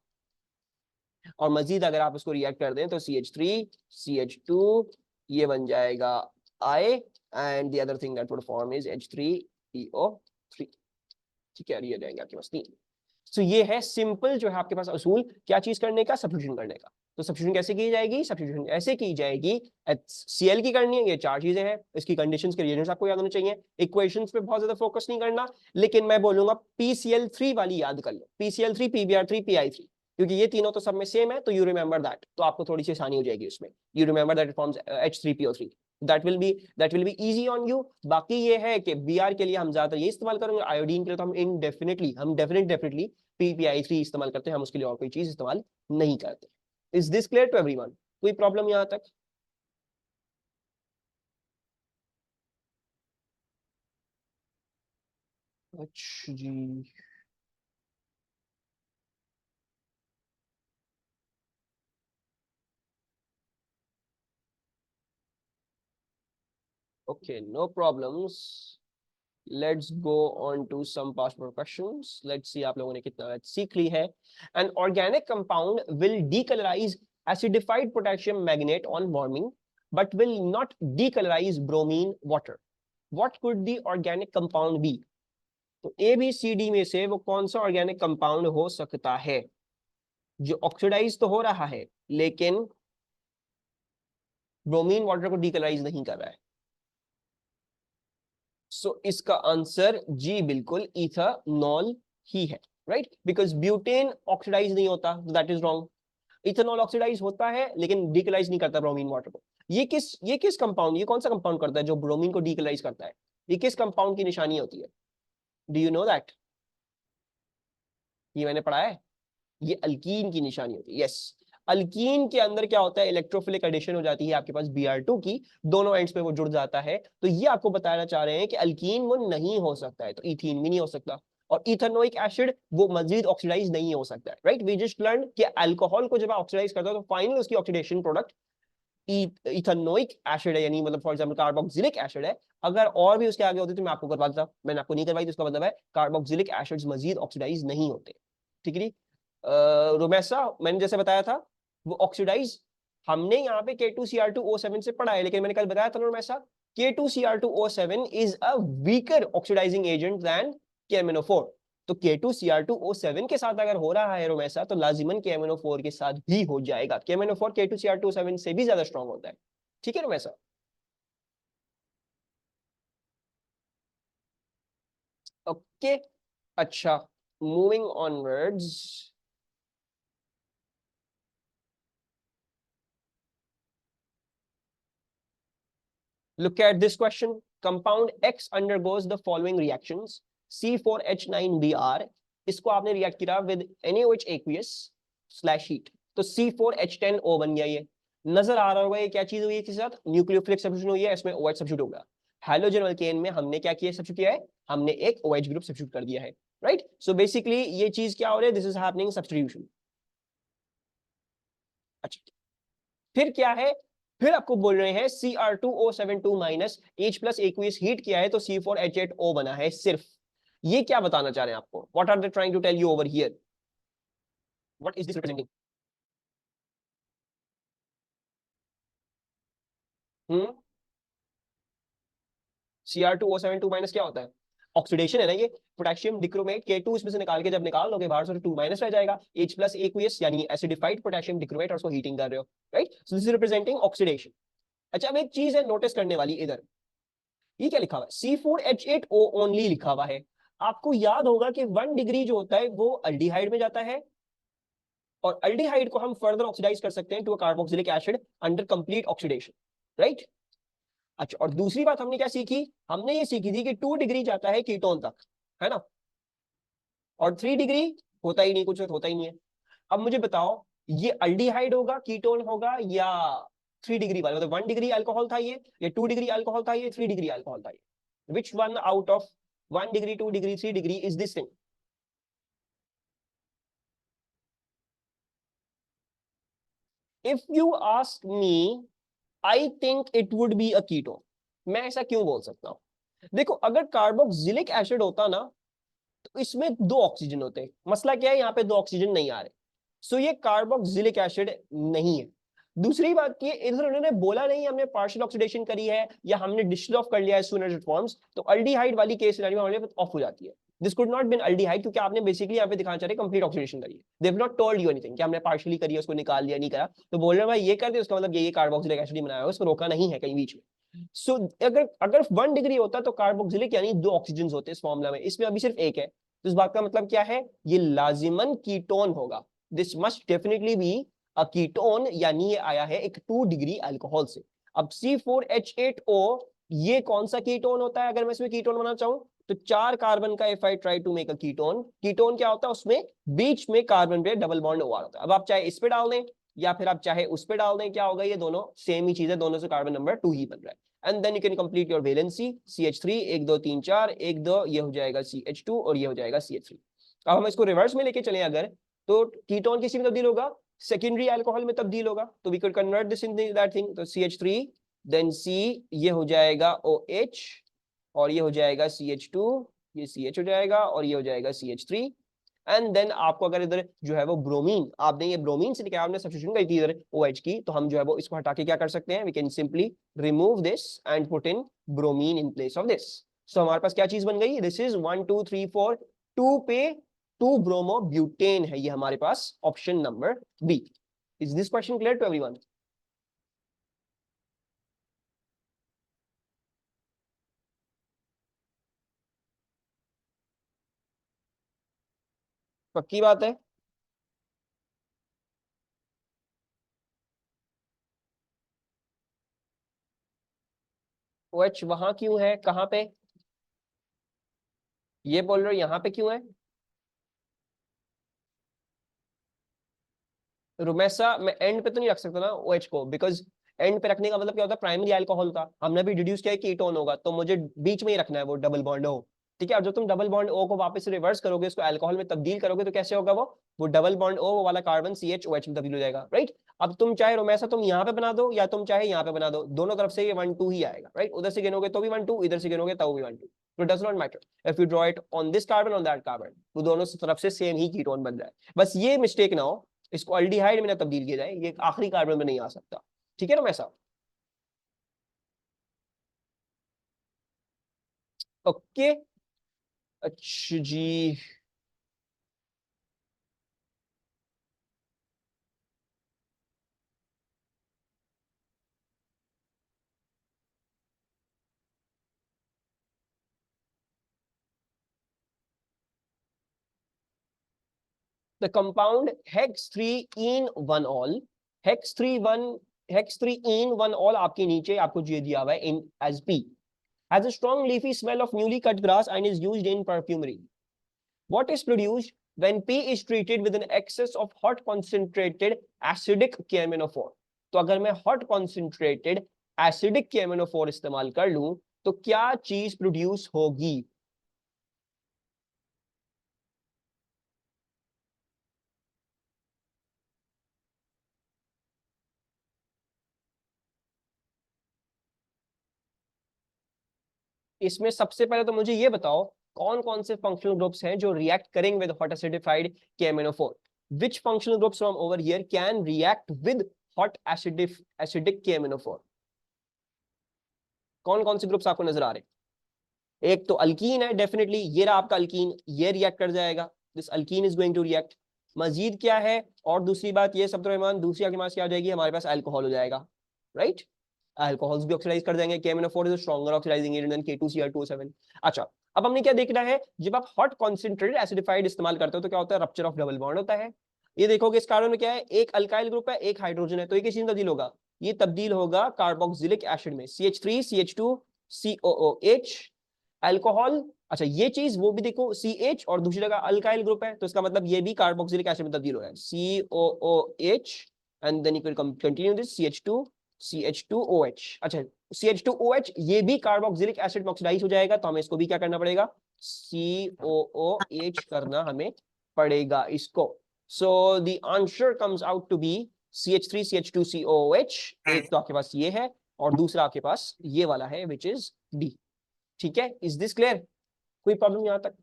Speaker 1: और मजीद अगर आप उसको रिएक्ट कर दें तो CH3, CH2 ये बन जाएगा I and the other thing that would form is H3PO3. ठीक है, ये जाएंगे आपके पास 3. तो ये है सिंपल जो है आपके पास असूल क्या चीज करने का, सब्स्टिट्यूशन करने का. तो सब्स्टिट्यूशन कैसे की जाएगी, सब्स्टिट्यूशन ऐसे की जाएगी, HCl की करनी है, ये 4 चीजें हैं, इसकी कंडीशंस के रिएजेंट्स आपको याद होने चाहिए. इक्वेशंस पे बहुत ज्यादा फोकस नहीं करना, लेकिन मैं बोलूंगा PCl3 वाली याद कर लो, PCl3, PBr3, PI3, क्योंकि ये तीनों तो सब में सेम है तो यू रिमेंबर दैट, तो आपको थोड़ी सी आसानी हो जाएगी उसमें. You remember that it forms H3PO3, that will be easy on you. बाकी ये है कि Br के लिए हम ज्यादातर ये इस्तेमाल करेंगे, आयोडीन के लिए तो हम डेफिनेटली PPI3 इस्तेमाल करते हैं, हम उसके लिए और कोई चीज इस्तेमाल नहीं करते. Is this clear to everyone? कोई प्रॉब्लम यहां तक? अच्छा जी. Okay, no problems. Let's go on to some past paper questions. Let's see आप लोगों ने कितना सीख ली है. An organic compound will decolourise acidified potassium magnet on warming but will not decolorize bromine water. What could the organic compound be? तो ABCD में से वो कौन सा ऑर्गेनिक कंपाउंड हो सकता है जो ऑक्सीडाइज तो हो रहा है लेकिन ब्रोमीन वाटर को डीकलराइज नहीं कर रहा है? सो इसका आंसर जी बिल्कुल इथेनॉल ही है, राइट? बिकॉज ब्यूटेन ऑक्सीडाइज नहीं होता, that is wrong. Ethanol oxidise होता है लेकिन डीकलराइज नहीं करता ब्रोमीन वाटर को. ये किस कंपाउंड, ये कौन सा कंपाउंड करता है जो ब्रोमीन को डीकलराइज करता है? ये किस कंपाउंड की निशानी होती है? Do you know that? ये मैंने पढ़ा है. ये अल्कीन की निशानी होती है. यस, अल्कीन के अंदर क्या होता है, इलेक्ट्रोफिलिक एडिशन हो जाती है आपके पास Br2 की, दोनों एंड्स पे वो जुड़ जाता है. तो ये आपको बताना चाह रहे हैं कि अल्कीन वो नहीं हो सकता है, तो इथीन भी नहीं हो सकता. और इथेनोइक एसिड वो मजीद ऑक्सीडाइज नहीं हो सकता है, राइट? वी जस्ट लर्न कि अल्कोहल को जब आप ऑक्सीडाइज करते हो तो फाइनल उसकी ऑक्सीडेशन प्रोडक्ट इथेनोइक एसिड है, यानी मतलब फॉर एग्जांपल कार्बोक्सिलिक एसिड है. अगर और भी उसके आगे होती तो मैं आपको करवा देता, मैंने आपको नहीं करवाई, तो इसका मतलब है कार्बोक्सिलिक एसिड्स मजीद ऑक्सीडाइज नहीं होते. ठीक है. रोमेसा मैंने जैसे बताया था वो ऑक्सीडाइज हमने यहाँ पे K2Cr2O7 से पढ़ा है, लेकिन मैंने कल बताया था रोमेसा K2Cr2O7 is a weaker oxidising agent than KMnO4. तो K2Cr2O7 के साथ अगर हो रहा है रोमेसा तो लाजिमन KMnO4 के साथ भी हो जाएगा. KMnO4 K2Cr2O7 से भी ज्यादा स्ट्रॉन्ग होता है. ठीक है रोमेसा? ओके. अच्छा, moving onwards. Look at this question. Compound X undergoes the following reactions. C4H9Br. इसको आपने रिएक्ट किया with NaOH aqueous slash heat, तो C4H10O बन गया. ये नजर आ रहा होगा ये क्या चीज हुई है इसके साथ, न्यूक्लियोफिलिक सब्स्टिट्यूशन हुई है, इसमें OH सब्स्टिट्यूट होगा. हैलोजन अल्केन में हमने क्या किया, सब्स्टिट्यूट किया है, हमने एक OH ग्रुप सब्स्टिट्यूट कर दिया है, राइट? सो बेसिकली ये चीज क्या हो रही है, दिस इज हैपनिंग सब्स्टिट्यूशन. अच्छा, फिर क्या है, फिर आपको बोल रहे हैं Cr2O72 minus H plus aqueous heat किया है तो C4H8O बना है सिर्फ. ये क्या बताना चाह रहे हैं आपको, what are they trying to tell you over here, what is this representing? Hmm. Cr2O72 minus क्या होता है? ऑक्सीडेशन है ना ये, पोटेशियम डिक्रोमेट K2 इसमें से निकाल के जब निकाल लोगे बाहर से 2 माइनस रह जाएगा, H प्लस एक्वियस यानी एसिडिफाइड पोटेशियम डिक्रोमेट, और उसको हीटिंग कर रहे हो, right. So this is representing oxidation. अच्छा, अब एक चीज है नोटिस करने वाली इधर, ये क्या लिखा हुआ है, C4H8O ओनली लिखा हुआ है। आपको याद होगा कि 1 डिग्री जो होता है वो अल्डिहाइड में जाता है, और अल्डिहाइड को हम फर्दर ऑक्सीडाइज कर सकते हैं to a carboxylic acid under complete oxidation, right. अच्छा, और दूसरी बात हमने क्या सीखी, हमने ये सीखी थी कि 2 डिग्री जाता है कीटोन तक, है ना, और 3 डिग्री होता ही नहीं, कुछ होता ही नहीं है। अब मुझे बताओ ये अल्डिहाइड होगा, कीटोन होगा, या 3 डिग्री वाला, मतलब 1 डिग्री अल्कोहल था ये, या 2 डिग्री अल्कोहल था ये, 3 डिग्री अल्कोहल था ये, which one out of 1 degree 2 degree 3 degree is this thing? If you ask me, I think it would be a ketone. मैं ऐसा क्यों बोल सकता हूं, देखो अगर कार्बोक्सिलिक एसिड होता ना तो इसमें 2 ऑक्सीजन होते, मसला क्या है यहाँ पे 2 ऑक्सीजन नहीं आ रहे, सो ये कार्बोक्सिलिक एसिड नहीं है। दूसरी बात की इधर उन्होंने बोला नहीं हमने पार्शियल ऑक्सीडेशन करी है या हमने डिस्टिल ऑफ कर लिया है सून एज इट फॉर्म्स, तो अल्डिहाइड वाली केस सिनेरियो में हमारे ऑफ हो जाती है। This could not been aldehyde, क्योंकि आपने बेसिकली यहाँ पे दिखाना चाह रहे कंप्लीट ऑक्सीडेशन करी है, they have not told you anything कि हमने पार्शियली करी है उसको निकाल लिया नहीं करा, तो बोल रहे भाई ये कर दे उसका मतलब ये कार्बोक्सिलिक एसिड ही बनाया है, उसको रोका नहीं है कहीं बीच में। सो अगर अगर 1 डिग्री होता तो कार्बोक्सिलिक यानी 2 ऑक्सीजन होते इस फॉर्मूला में, इसमें अभी सिर्फ एक है, तो इस बात का मतलब क्या है, ये लाजिमन कीटोन होगा, this must definitely be a ketone, यानी ये आया है एक 2 डिग्री अल्कोहल से। अब C4H8O ये कौन सा कीटोन होता है, अगर मैं इसमें कीटोन बनाना चाहूं तो 4 कार्बन का, if I try to make a ketone, ketone क्या होता है, उसमें बीच में कार्बन पे डबल बॉन्ड OR होता है। अब आप चाहे इस पे डाल दें या फिर आप चाहे उस पे डाल दें, क्या होगा, ये दोनों सेम ही चीज है, दोनों से कार्बन नंबर 2 ही बन रहा है। And then you can complete your valency, CH3 1 2 3 4 1 2, ये हो जाएगा CH2 और ये हो जाएगा CH3। अब हम इसको रिवर्स में लेके चले अगर, तो कीटोन किसी में तब्दील होगा, सेकेंडरी अल्कोहल में तब्दील होगा, तो we could convert this in that thing, तो CH3 देन C, ये हो जाएगा OH, और ये हो जाएगा CH2, ये CH हो जाएगा और ये हो जाएगा CH3। एंड देन आपको अगर इधर जो है वो ब्रोमीन, आपने ये ब्रोमीन से क्या आपने सब्स्टिट्यूशन करी थी इधर OH की, तो हम जो है वो इसको हटा के क्या कर सकते हैं, we can simply remove this and put in bromine in place of this. So हमारे पास क्या चीज बन गई, दिस इज 1 2 3 4 2 पे 2 ब्रोमो ब्यूटेन है ये हमारे पास, option number B. Is this question clear to everyone? पक्की बात है? OH वहां क्यों है, कहां पे, ये बोल रहे हो यहाँ पे क्यों है? रुमेसा मैं एंड पे तो नहीं रख सकता ना OH को, बिकॉज एंड पे रखने का मतलब क्या होता है, प्राइमरी अल्कोहल था, हमने भी डिड्यूस किया है कीटोन होगा, तो मुझे बीच में ही रखना है वो डबल बॉन्ड O। ठीक है, और जब तुम डबल बॉन्ड O को वापस रिवर्स करोगे, उसको अल्कोहल में तब्दील करोगे, तो कैसे होगा वो डबल बॉन्ड O वो वाला कार्बन CHOH में तब्दील हो जाएगा, राइट। अब तुम चाहे रोमेसा तुम यहाँ पे बना दो या तुम चाहे यहाँ पे बना दो, दोनों तरफ से ये 1 2 ही आएगा, राइट। उधर से गिनोगे तो भी 1 2, इधर से गिनोगे तो भी 1 2, तो does not matter if you draw it on this carbon on that carbon, वो दोनों तरफ से सेम ही कीटोन बन रहा है, बस ये मिस्टेक ना हो इसको अल्डिहाइड में ना तब्दील किया जाए, ये आखिरी कार्बन में नहीं आ सकता, ठीक है ना वैसा। ओके, अच्छा जी। The compound hex 3 en 1 ol, hex 3 1, hex 3 en 1 ol आपके नीचे आपको ये दिया हुआ है इन एज पी, has a strong leafy smell of newly cut grass and is used in perfumery. What is produced when P is treated with an excess of hot concentrated acidic KMnO4? तो अगर मैं hot concentrated acidic KMnO4 इस्तेमाल कर लूं तो क्या चीज produce होगी? इसमें सबसे पहले तो मुझे ये बताओ कौन कौन से फंक्शनल ग्रुप्स हैं जो रिएक्ट करेंगे with hot acidified KMnO4? Which functional groups from over here can react with hot acidic KMnO4? कौन कौन से ग्रुप्स आपको नजर आ रहे हैं? एक तो अल्कीन है डेफिनेटली, ये रहा आपका अल्कीन, ये रिएक्ट कर जाएगा, this alkene is going to react. मजीद क्या है, और दूसरी बात ये सब रहमान, दूसरी आपके पास क्या हो जाएगी, हमारे पास अल्कोहल हो जाएगा, राइट। अल्कोहल्स भी ऑक्सीडाइज कर देंगे, KMnO4 is stronger oxidising agent than K2Cr2O7। अच्छा, अब हमने क्या देखना है, जब आप हॉट कॉन्सेंट्रेटेड एसिडिफाइड इस्तेमाल करते हो तो क्या होता है, रप्चर ऑफ डबल बॉन्ड होता है। ये देखोगे इस कार्बन में क्या है, एक अल्काइल ग्रुप है, एक हाइड्रोजन है, तो ये किस चीज में तब्दील होगा, ये तब्दील होगा कार्बोक्सिलिक एसिड में, CH3 CH2 COOH। अल्कोहल, अच्छा ये चीज वो भी देखो CH और दूसरी जगह अल्काइल ग्रुप है, तो इसका मतलब ये भी कार्बोक्सिलिक एसिड में तब्दील हो रहा है, COOH, and then you can continue this CH2OH। अच्छा, CH2OH ये भी कार्बोक्सिलिक एसिड में ऑक्सीडाइज हो जाएगा, तो हमें इसको भी क्या करना पड़ेगा, COOH करना हमें पड़ेगा इसको। So the answer comes out to be CH3 CH2 COOH। एक तो आपके पास ये है और दूसरा आपके पास ये वाला है विच इज D। ठीक है, इज दिस क्लियर, कोई प्रॉब्लम यहां तक?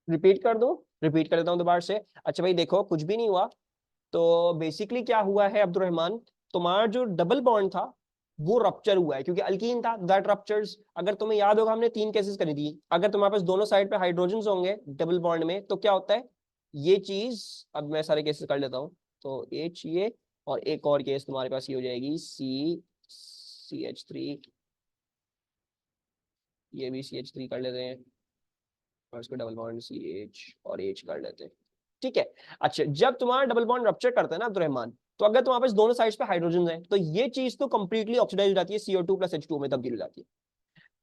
Speaker 1: रिपीट कर दूं, रिपीट कर देता हूं दोबारा से। अच्छा भाई देखो, कुछ भी नहीं हुआ, तो बेसिकली क्या हुआ है अब्दुलरहमान, तुम्हारा जो डबल बॉन्ड था वो रप्चर हुआ है, क्योंकि अल्कीन था दैट रप्चर्स। अगर तुम्हें याद होगा हमने 3 केसेस करी थी, अगर तुम्हारे पास दोनों साइड पे हाइड्रोजन होंगे डबल बॉन्ड में तो क्या होता है, ये चीज, अब मैं सारे केसेस कर लेता हूँ, तो H ये, और एक और केस तुम्हारे पास ये हो जाएगी CH3, ये भी CH3 कर लेते हैं, और इसको डबल बॉन्ड CH और H कर लेते हैं। ठीक है। अच्छा, जब तुम्हारा डबल बॉन्ड रप्चर करता है ना अब्दुलरहमान, तो अगर तुम्हारे पास दोनों साइड्स पे हाइड्रोजन है तो ये चीज तो कंप्लीटली ऑक्सीडाइज हो जाती है, CO2 प्लस H2 में तब्दील हो जाती है।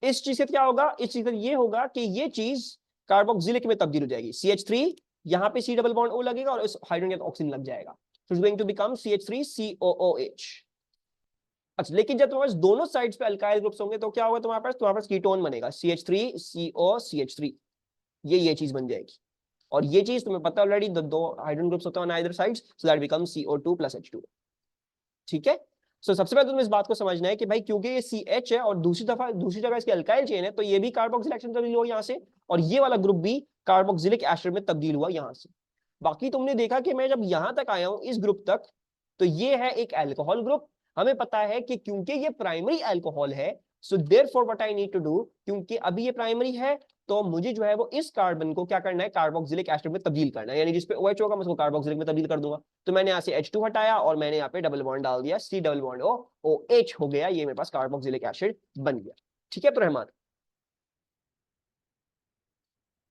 Speaker 1: इस चीज से क्या होगा, इस चीज से ये होगा कि ये चीज कार्बोक्सिलिक में तब्दील हो जाएगी, CH3 यहाँ पे C डबल बॉन्ड O लगेगा और इस हाइड्रोजन के ऑक्सीजन लग जाएगा, so it's going to become CH3 COOH। अच्छा, लेकिन जब तुम्हारे पास दोनों साइड्स पे अल्काइल ग्रुप्स होंगे तो क्या होगा, तुम्हारे पास कीटोन बनेगा, CH3 COCH3, ये चीज बन जाएगी। और ये चीज तुम्हें पता ऑलरेडी, दो हाइड्रोजन ग्रुप्स होते हैं on either sides, so that becomes CO2 plus H2। ठीक है। सो सबसे पहले तुम्हें इस बात को समझना है कि भाई क्योंकि ये CH है और दूसरी जगह इसकी अल्काइल चेन है, तो ये भी कार्बोक्सिलिक एसिड तब्दील हुआ यहाँ से, और ये वाला ग्रुप भी कार्बोक्सिलिक एसिड में तब्दील हुआ यहाँ से। बाकी तुमने देखा कि मैं जब यहां तक आया हूं इस ग्रुप तक, तो ये है एक अल्कोहल ग्रुप। हमें पता है कि क्योंकि ये प्राइमरी अल्कोहल है, so therefore what I need to do, क्योंकि अभी ये प्राइमरी है, तो मुझे जो है वो इस कार्बन को क्या करना है, कार्बोक्सिलिक एसिड में तब्दील करना है, यानी जिस पे OH होगा मैं उसको कार्बोक्सिलिक में तब्दील कर दूंगा। तो मैंने यहाँ से H2 हटाया और मैंने यहाँ पे डबल बॉन्ड डाल दिया, C डबल बॉन्ड OH हो गया, ये मेरे पास कार्बोक्सिलिक एसिड बन गया। ठीक है तो रहमान,